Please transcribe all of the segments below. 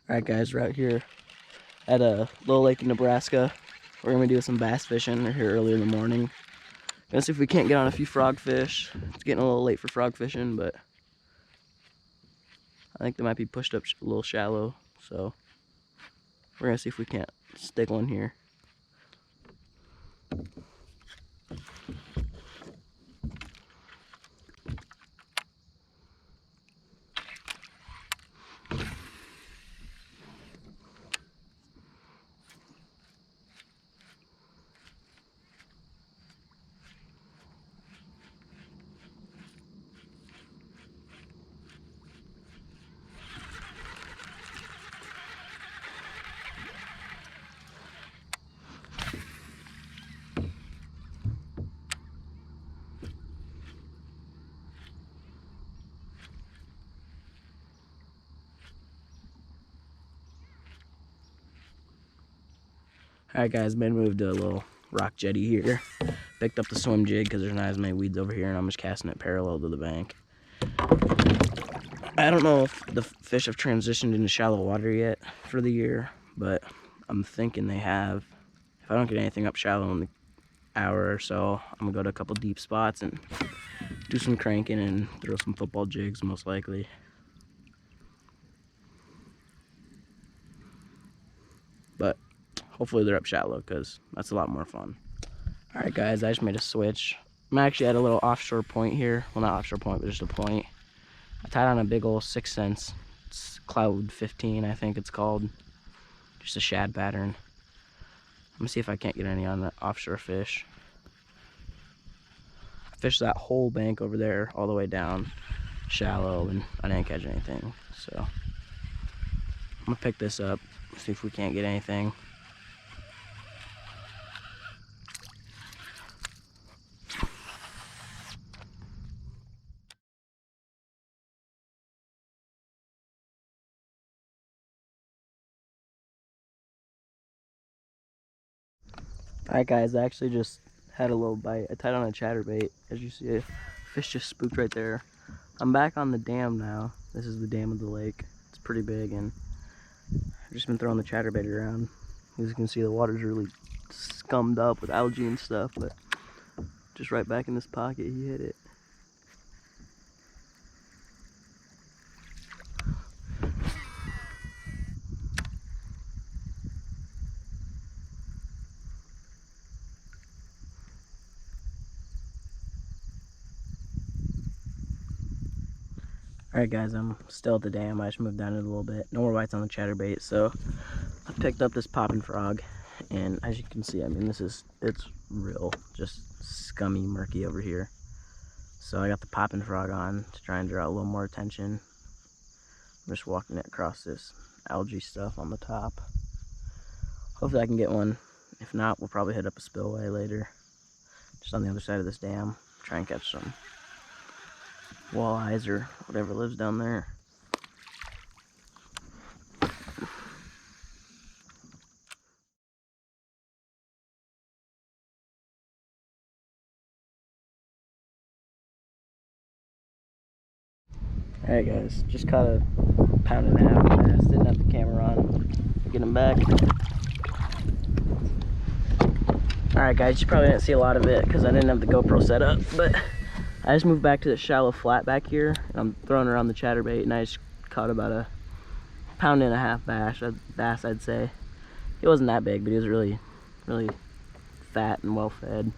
Alright guys, we're out here at a little lake in Nebraska. We're going to be doing some bass fishing. We're here early in the morning. Gonna see if we can't get on a few frogfish. It's getting a little late for frog fishing, but I think they might be pushed up a little shallow. So we're going to see if we can't stick one here. Alright guys, Ben moved to a little rock jetty here. Picked up the swim jig because there's not as many weeds over here, and I'm just casting it parallel to the bank. I don't know if the fish have transitioned into shallow water yet for the year, but I'm thinking they have. If I don't get anything up shallow in the hour or so, I'm gonna go to a couple deep spots and do some cranking and throw some football jigs most likely. But hopefully they're up shallow because that's a lot more fun. Alright guys, I just made a switch. I'm actually at a little offshore point here. Well, not offshore point, but just a point. I tied on a big old 6 cents. It's Cloud 15, I think it's called. Just a shad pattern. I'm gonna see if I can't get any on the offshore fish. I fished that whole bank over there all the way down shallow, and I didn't catch anything. So I'm gonna pick this up, see if we can't get anything. Alright guys, I actually just had a little bite. I tied on a chatterbait. As you see, a fish just spooked right there. I'm back on the dam now. This is the dam of the lake. It's pretty big, and I've just been throwing the chatterbait around. As you can see, the water's really scummed up with algae and stuff, but just right back in this pocket, he hit it. Alright guys, I'm still at the dam. I just moved down it a little bit. No more bites on the chatterbait, so I picked up this popping frog, and as you can see, I mean, it's real, just scummy, murky over here. So I got the popping frog on to try and draw a little more attention. I'm just walking it across this algae stuff on the top. Hopefully I can get one. If not, we'll probably hit up a spillway later, just on the other side of this dam, try and catch some walleyes or whatever lives down there. Alright guys, just caught a pound and a half bass. Didn't have the camera on. Get him back. Alright guys, you probably didn't see a lot of it because I didn't have the GoPro set up, but I just moved back to the shallow flat back here, and I'm throwing around the chatterbait, and I just caught about a pound and a half bass, I'd say. He wasn't that big, but he was really, really fat and well fed.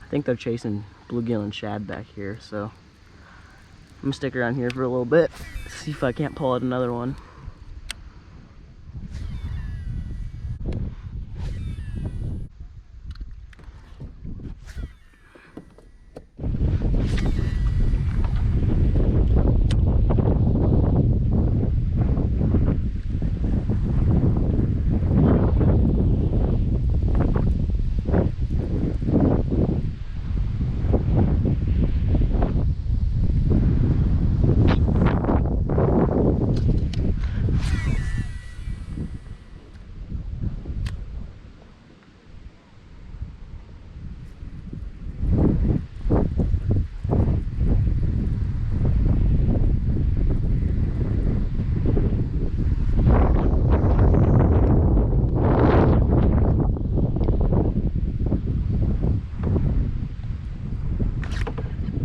I think they're chasing bluegill and shad back here, so I'm gonna stick around here for a little bit, see if I can't pull out another one.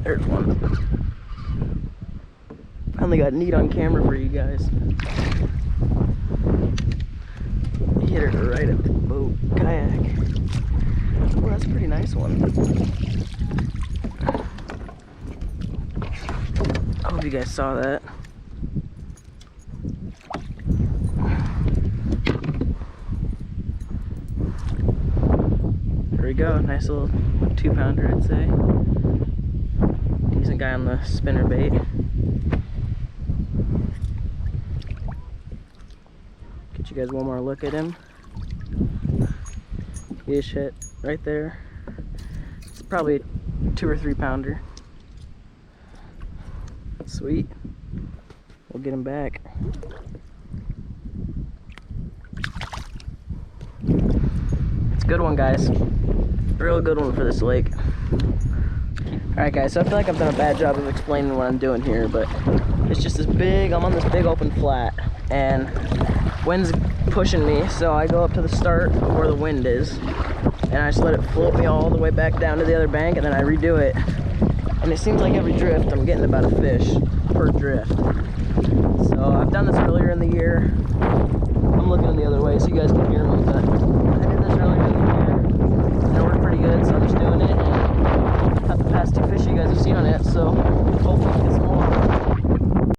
There's one. Finally got neat on camera for you guys. Hit it right at the boat kayak. Oh, that's a pretty nice one. I hope you guys saw that. There we go, nice little 2-pounder, I'd say. Decent guy on the spinner bait. Get you guys one more look at him. He just hit right there. It's probably a 2 or 3 pounder. Sweet. We'll get him back. It's a good one, guys. Real good one for this lake. Alright guys, so I feel like I've done a bad job of explaining what I'm doing here, but it's just this big, I'm on this big open flat, and wind's pushing me, so I go up to the start of where the wind is, and I just let it float me all the way back down to the other bank, and then I redo it. And it seems like every drift, I'm getting about a fish per drift. So I've done this earlier in the year,